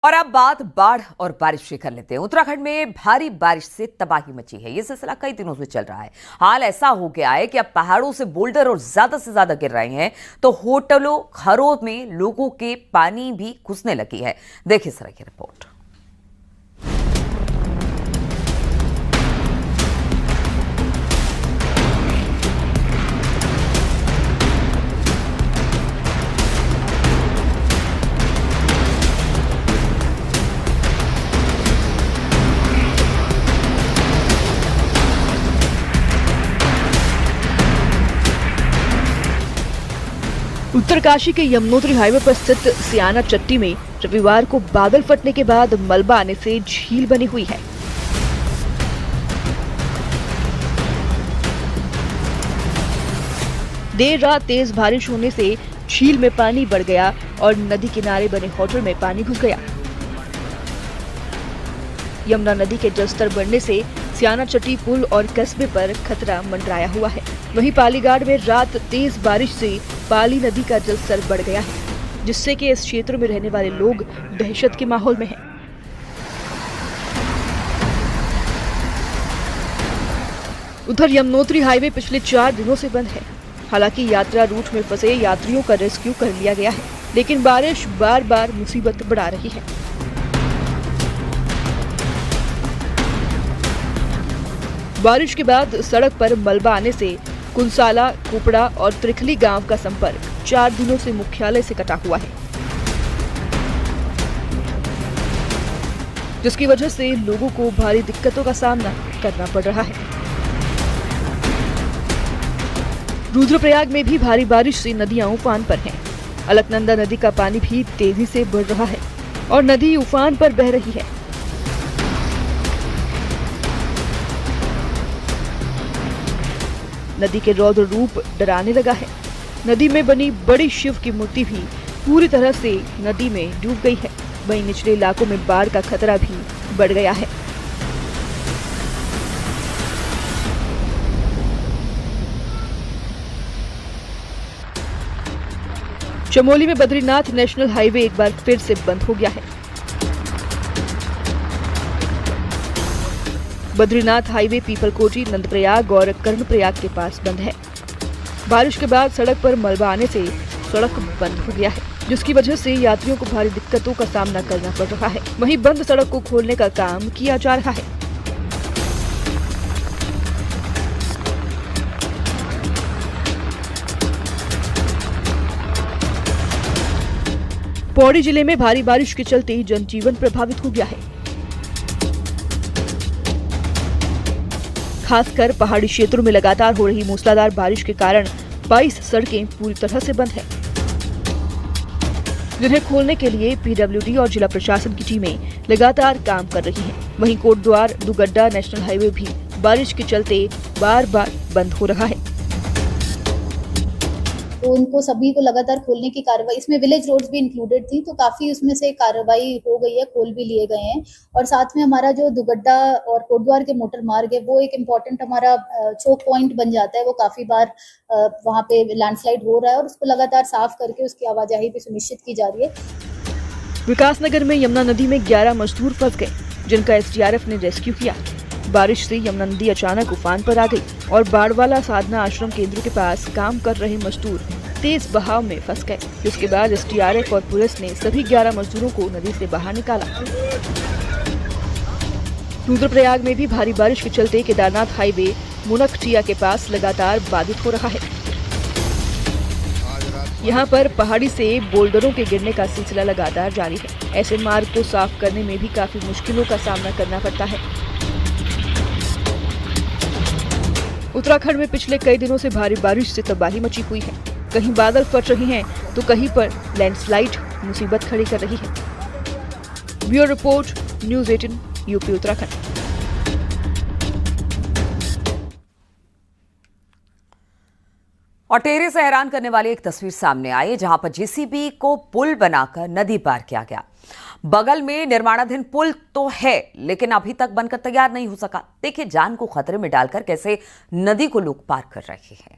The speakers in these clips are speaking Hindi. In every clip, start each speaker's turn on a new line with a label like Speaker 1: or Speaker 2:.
Speaker 1: और अब बात बाढ़ और बारिश की कर लेते हैं। उत्तराखंड में भारी बारिश से तबाही मची है। ये सिलसिला कई दिनों से चल रहा है। हाल ऐसा हो गया है कि अब पहाड़ों से बोल्डर और ज्यादा से ज्यादा गिर रहे हैं, तो होटलों घरों में लोगों के पानी भी घुसने लगी है। देखिए इस तरह की रिपोर्ट।
Speaker 2: उत्तरकाशी के यमुनोत्री हाईवे पर स्थित सियाना चट्टी में रविवार को बादल फटने के बाद मलबा आने से झील बनी हुई है। देर रात तेज बारिश होने से झील में पानी बढ़ गया और नदी किनारे बने होटल में पानी घुस गया। यमुना नदी के जलस्तर बढ़ने से सियाना चट्टी पुल और कस्बे पर खतरा मंडराया हुआ है। वहीं पालीघाट में रात तेज बारिश से पाली नदी का जलस्तर बढ़ गया है, जिससे कि इस क्षेत्र में रहने वाले लोग दहशत के माहौल में हैं। उधर यमुनोत्री हाईवे पिछले 4 दिनों से बंद है। हालांकि यात्रा रूट में फंसे यात्रियों का रेस्क्यू कर लिया गया है, लेकिन बारिश बार बार मुसीबत बढ़ा रही है। बारिश के बाद सड़क पर मलबा आने से कुंसाला, कुपड़ा और त्रिखली गांव का संपर्क 4 दिनों से मुख्यालय से कटा हुआ है, जिसकी वजह से लोगों को भारी दिक्कतों का सामना करना पड़ रहा है। रुद्रप्रयाग में भी भारी बारिश से नदियां उफान पर हैं। अलकनंदा नदी का पानी भी तेजी से बढ़ रहा है और नदी उफान पर बह रही है। नदी के रौद्र रूप डराने लगा है। नदी में बनी बड़ी शिव की मूर्ति भी पूरी तरह से नदी में डूब गई है। वहीं निचले इलाकों में बाढ़ का खतरा भी बढ़ गया है। चमोली में बद्रीनाथ नेशनल हाईवे एक बार फिर से बंद हो गया है। बद्रीनाथ हाईवे पीपलकोटी, नंदप्रयाग और कर्णप्रयाग के पास बंद है। बारिश के बाद सड़क पर मलबा आने से सड़क बंद हो गया है, जिसकी वजह से यात्रियों को भारी दिक्कतों का सामना करना पड़ रहा है। वहीं बंद सड़क को खोलने का काम किया जा रहा है। पौड़ी जिले में भारी बारिश के चलते जनजीवन प्रभावित हो गया है। खासकर पहाड़ी क्षेत्रों में लगातार हो रही मूसलाधार बारिश के कारण 22 सड़कें पूरी तरह से बंद हैं, जिन्हें खोलने के लिए पीडब्ल्यूडी और जिला प्रशासन की टीमें लगातार काम कर रही हैं। वहीं कोटद्वार दुगड्डा नेशनल हाईवे भी बारिश के चलते बार बार बंद हो रहा है।
Speaker 3: तो उनको सभी को लगातार खोलने की कार्रवाई, इसमें विलेज रोड्स भी इंक्लूडेड थी, तो काफी उसमें से कार्रवाई हो गई है, खोल भी लिए गए हैं। और साथ में हमारा जो दुगड्डा और कोटद्वार के मोटर मार्ग है, वो एक इम्पोर्टेंट हमारा चोक पॉइंट बन जाता है। वो काफी बार वहाँ पे लैंडस्लाइड हो रहा है और उसको लगातार साफ करके उसकी आवाजाही भी सुनिश्चित की जा रही है।
Speaker 2: विकासनगर में यमुना नदी में 11 मजदूर फंस गए, जिनका एसडीआरएफ ने रेस्क्यू किया। बारिश से यमुना नदी अचानक उफान पर आ गई और बाड़वाला साधना आश्रम केंद्र के पास काम कर रहे मजदूर तेज बहाव में फंस गए, जिसके बाद एसडीआरएफ और पुलिस ने सभी 11 मजदूरों को नदी से बाहर निकाला। रुद्रप्रयाग में भी भारी बारिश के चलते केदारनाथ हाईवे मुनकटिया के पास लगातार बाधित हो रहा है। यहाँ पर पहाड़ी से बोल्डरों के गिरने का सिलसिला लगातार जारी है। ऐसे मार्ग को साफ करने में भी काफी मुश्किलों का सामना करना पड़ता है। उत्तराखंड में पिछले कई दिनों से भारी बारिश से तबाही मची हुई है। कहीं बादल फट रही हैं, तो कहीं पर लैंडस्लाइड मुसीबत खड़ी कर रही है। Bureau report, news 18, UP Uttarakhand.
Speaker 1: और टेरे से हैरान करने वाली एक तस्वीर सामने आई, जहां पर जेसीबी को पुल बनाकर नदी पार किया गया। बगल में निर्माणाधीन पुल तो है, लेकिन अभी तक बनकर तैयार नहीं हो सका। देखिए जान को खतरे में डालकर कैसे नदी को लोग पार कर रहे हैं।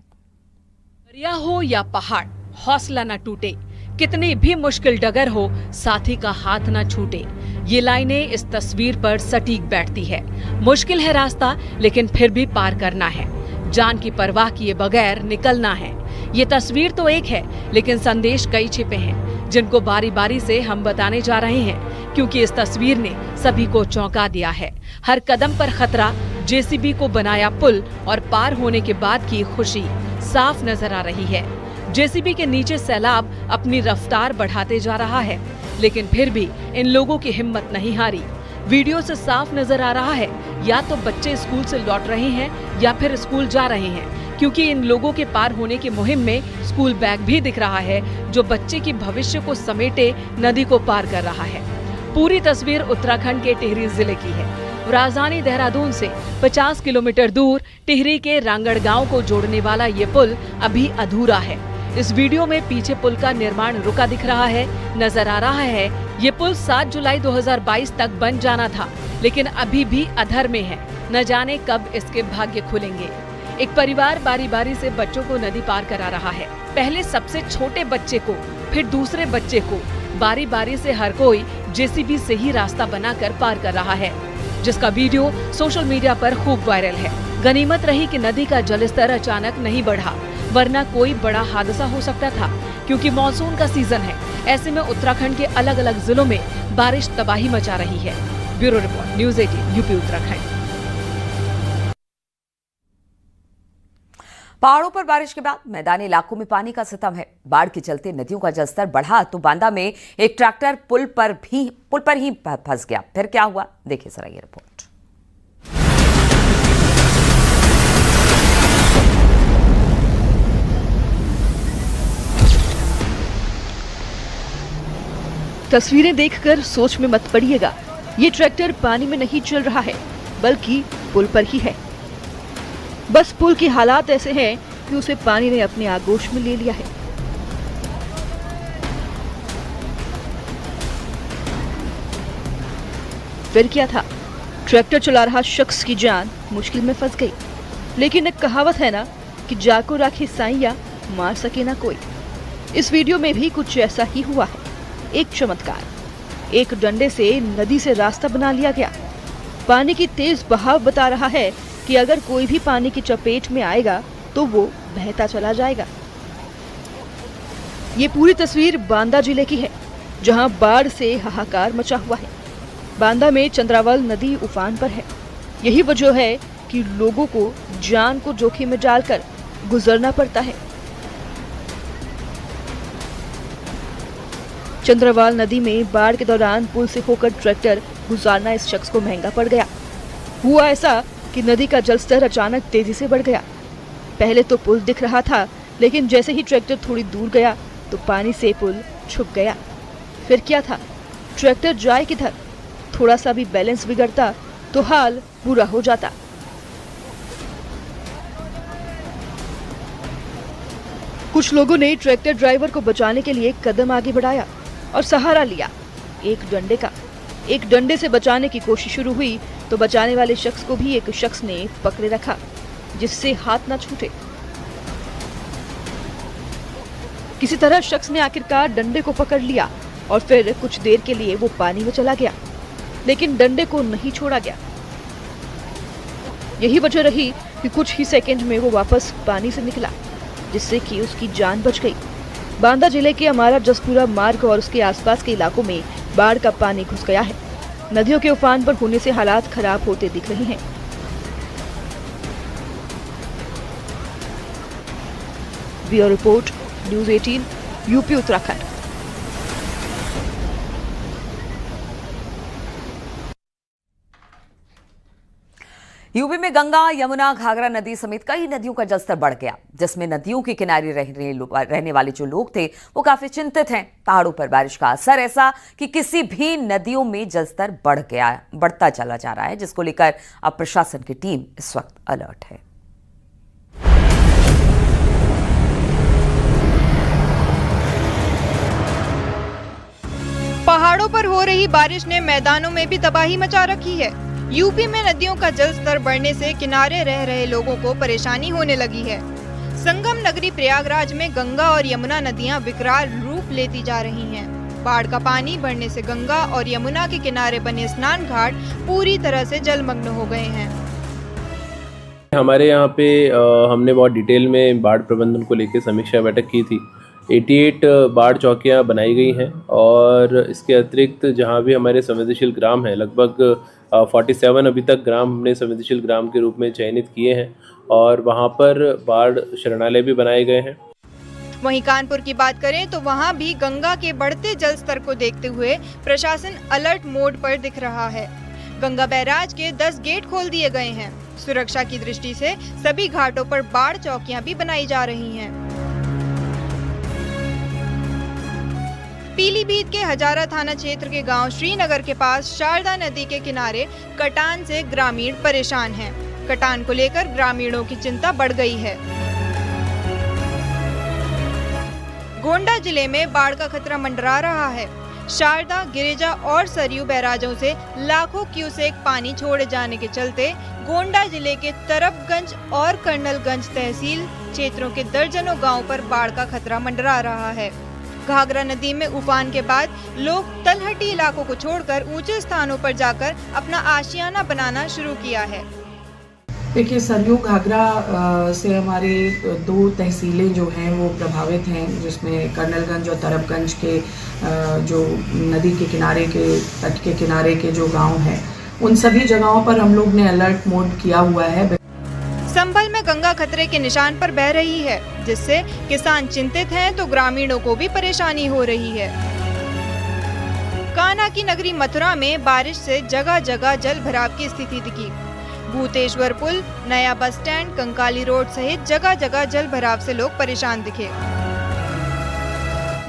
Speaker 4: दरिया हो या पहाड़, हौसला न टूटे। कितनी भी मुश्किल डगर हो, साथी का हाथ न छूटे। ये लाइनें इस तस्वीर पर सटीक बैठती है। मुश्किल है रास्ता, लेकिन फिर भी पार करना है। जान की परवाह किए बगैर निकलना है। ये तस्वीर तो एक है, लेकिन संदेश कई छिपे हैं, जिनको बारी बारी से हम बताने जा रहे हैं, क्योंकि इस तस्वीर ने सभी को चौंका दिया है। हर कदम पर खतरा, जेसीबी को बनाया पुल और पार होने के बाद की खुशी साफ नजर आ रही है। जेसीबी के नीचे सैलाब अपनी रफ्तार बढ़ाते जा रहा है, लेकिन फिर भी इन लोगों की हिम्मत नहीं हारी। वीडियो से साफ नजर आ रहा है, या तो बच्चे स्कूल से लौट रहे हैं या फिर स्कूल जा रहे हैं, क्योंकि इन लोगों के पार होने की मुहिम में स्कूल बैग भी दिख रहा है, जो बच्चे की भविष्य को समेटे नदी को पार कर रहा है। पूरी तस्वीर उत्तराखंड के टिहरी जिले की है। राजधानी देहरादून से 50 किलोमीटर दूर टिहरी के रांगड़ गांव को जोड़ने वाला ये पुल अभी अधूरा है। इस वीडियो में पीछे पुल का निर्माण रुका दिख रहा है। नजर आ रहा है ये पुल 7 जुलाई 2022 तक बन जाना था, लेकिन अभी भी अधर में है। न जाने कब इसके भाग्य खुलेंगे। एक परिवार बारी बारी से बच्चों को नदी पार करा रहा है। पहले सबसे छोटे बच्चे को, फिर दूसरे बच्चे को, बारी बारी से हर कोई जेसीबी से ही रास्ता बनाकर पार कर रहा है, जिसका वीडियो सोशल मीडिया पर खूब वायरल है। गनीमत रही कि नदी का जलस्तर अचानक नहीं बढ़ा, वरना कोई बड़ा हादसा हो सकता था, क्योंकि मानसून का सीजन है। ऐसे में उत्तराखंड के अलग अलग जिलों में बारिश तबाही मचा रही है। Bureau report, news 18 UP Uttarakhand.
Speaker 1: पहाड़ों पर बारिश के बाद मैदानी इलाकों में पानी का सितम है। बाढ़ के चलते नदियों का जलस्तर बढ़ा तो बांदा में एक ट्रैक्टर पुल पर ही फंस गया। फिर क्या हुआ, देखिए जरा ये रिपोर्ट।
Speaker 2: तस्वीरें देखकर सोच में मत पड़िएगा। ये ट्रैक्टर पानी में नहीं चल रहा है, बल्कि पुल पर ही है। बस पुल के हालात ऐसे हैं कि उसे पानी ने अपने आगोश में ले लिया है। फिर क्या था, ट्रैक्टर चला रहा शख्स की जान मुश्किल में फंस गई। लेकिन एक कहावत है ना कि जाको राखे साईया, मार सके ना कोई। इस वीडियो में भी कुछ ऐसा ही हुआ है। एक चमत्कार, एक डंडे से नदी से रास्ता बना लिया गया। पानी की तेज बहाव बता रहा है कि अगर कोई भी पानी की चपेट में आएगा तो वो बहता चला जाएगा। ये पूरी तस्वीर बांदा जिले की है, जहां बाढ़ से हाहाकार मचा हुआ है। बांदा में चंद्रावल नदी उफान पर है। यही वजह है कि लोगों को जान को जोखिम में डालकर गुजरना पड़ता है। चंद्रावल नदी में बाढ़ के दौरान पुल से होकर ट्रैक्टर गुजारना इस शख्स को महंगा पड़ गया। हुआ ऐसा कि नदी का जलस्तर अचानक तेजी से बढ़ गया। पहले तो पुल दिख रहा था, लेकिन जैसे ही ट्रैक्टर थोड़ी दूर गया तो पानी से पुल छुप गया। फिर क्या था, ट्रैक्टर जाए किधर? थोड़ा सा भी बैलेंस बिगड़ता तो हाल बुरा हो जाता। कुछ लोगों ने ट्रैक्टर ड्राइवर को बचाने के लिए कदम आगे बढ़ाया और सहारा लिया एक डंडे का। एक डंडे से बचाने की कोशिश शुरू हुई तो बचाने वाले शख्स को भी एक शख्स ने पकड़े रखा, जिससे हाथ ना छूटे। किसी तरह शख्स ने आखिरकार डंडे को पकड़ लिया और फिर कुछ देर के लिए वो पानी में चला गया, लेकिन डंडे को नहीं छोड़ा गया। यही वजह रही कि कुछ ही सेकंड में वो वापस पानी से निकला, जिससे कि उसकी जान बच गई। बांदा जिले के अमारा जसपुरा मार्ग और उसके आसपास के इलाकों में बाढ़ का पानी घुस गया है। नदियों के उफान पर होने से हालात खराब होते दिख रहे हैं। Bureau report, news 18 UP Uttarakhand.
Speaker 1: UP में गंगा, यमुना, घाघरा नदी समेत कई नदियों का जलस्तर बढ़ गया, जिसमें नदियों के किनारे रहने वाले जो लोग थे वो काफी चिंतित हैं। पहाड़ों पर बारिश का असर ऐसा कि किसी भी नदियों में जलस्तर बढ़ता चला जा रहा है, जिसको लेकर अब प्रशासन की टीम इस वक्त अलर्ट है।
Speaker 5: पहाड़ों पर हो रही बारिश ने मैदानों में भी तबाही मचा रखी है। यूपी में नदियों का जल स्तर बढ़ने से किनारे रह रहे लोगों को परेशानी होने लगी है। संगम नगरी प्रयागराज में गंगा और यमुना नदियां विकराल रूप रूप लेती जा रही हैं। बाढ़ का पानी बढ़ने से गंगा और यमुना के किनारे बने स्नान घाट पूरी तरह से जलमग्न हो गए हैं।
Speaker 6: हमारे यहाँ पे हमने बहुत डिटेल में बाढ़ प्रबंधन को लेकर समीक्षा बैठक की थी। 88 बाढ़ चौकियाँ बनाई गई हैं और इसके अतिरिक्त जहाँ भी हमारे संवेदनशील ग्राम हैं, लगभग 47 अभी तक ग्राम हमने संवेदनशील ग्राम के रूप में चयनित किए हैं और वहाँ पर बाढ़ शरणालय भी बनाए गए हैं।
Speaker 5: वहीं कानपुर की बात करें तो वहां भी गंगा के बढ़ते जल स्तर को देखते हुए प्रशासन अलर्ट मोड पर दिख रहा है। गंगा बैराज के 10 गेट खोल दिए गए हैं। सुरक्षा की दृष्टि से सभी घाटों पर बाढ़ चौकियां भी बनाई जा रही हैं। पीलीभीत के हजारा थाना क्षेत्र के गांव श्रीनगर के पास शारदा नदी के किनारे कटान से ग्रामीण परेशान हैं। कटान को लेकर ग्रामीणों की चिंता बढ़ गई है। गोंडा जिले में बाढ़ का खतरा मंडरा रहा है। शारदा, गिरिजा और सरयू बैराजों से लाखों क्यूसेक पानी छोड़े जाने के चलते गोंडा जिले के तरबगंज और कर्नलगंज तहसील क्षेत्रों के दर्जनों गांवों पर बाढ़ का खतरा मंडरा रहा है। घाघरा नदी में उफान के बाद लोग तलहटी इलाकों को छोड़कर ऊंचे स्थानों पर जाकर अपना आशियाना बनाना शुरू किया है।
Speaker 7: देखिए, सरयू घाघरा से हमारे 2 तहसीलें जो हैं वो प्रभावित हैं, जिसमें कर्नलगंज और तरबगंज के जो नदी के किनारे के तट के किनारे के जो गांव हैं, उन सभी जगहों पर हम लोग ने अलर्ट मोड किया हुआ है।
Speaker 5: संभल में गंगा खतरे के निशान पर बह रही है, जिससे किसान चिंतित हैं तो ग्रामीणों को भी परेशानी हो रही है। कान्हा की नगरी मथुरा में बारिश से जगह जगह जल भराव की स्थिति दिखी। भूतेश्वर पुल, नया बस स्टैंड, कंकाली रोड सहित जगह जगह जल भराव से लोग परेशान दिखे।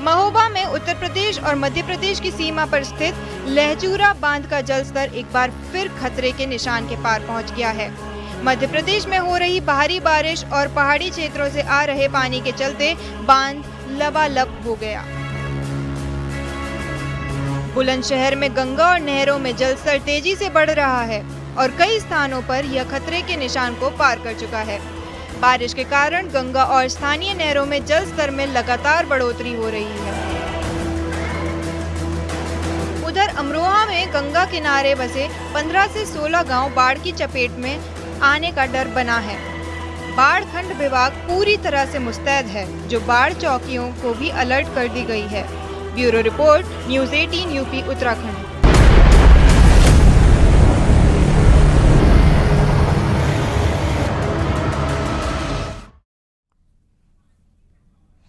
Speaker 5: महोबा में उत्तर प्रदेश और मध्य प्रदेश की सीमा पर स्थित लहचूरा बांध का जलस्तर एक बार फिर खतरे के निशान के पार पहुंच गया है। मध्य प्रदेश में हो रही भारी बारिश और पहाड़ी क्षेत्रों से आ रहे पानी के चलते बांध लबालब हो गया। बुलंदशहर में गंगा और नहरों में जलस्तर तेजी से बढ़ रहा है और कई स्थानों पर यह खतरे के निशान को पार कर चुका है। बारिश के कारण गंगा और स्थानीय नहरों में जल स्तर में लगातार बढ़ोतरी हो रही है। उधर अमरोहा में गंगा किनारे बसे 15 से 16 गांव बाढ़ की चपेट में आने का डर बना है। बाढ़ खंड विभाग पूरी तरह से मुस्तैद है, जो बाढ़ चौकियों को भी अलर्ट कर दी गई है। Bureau report, news 18 UP Uttarakhand.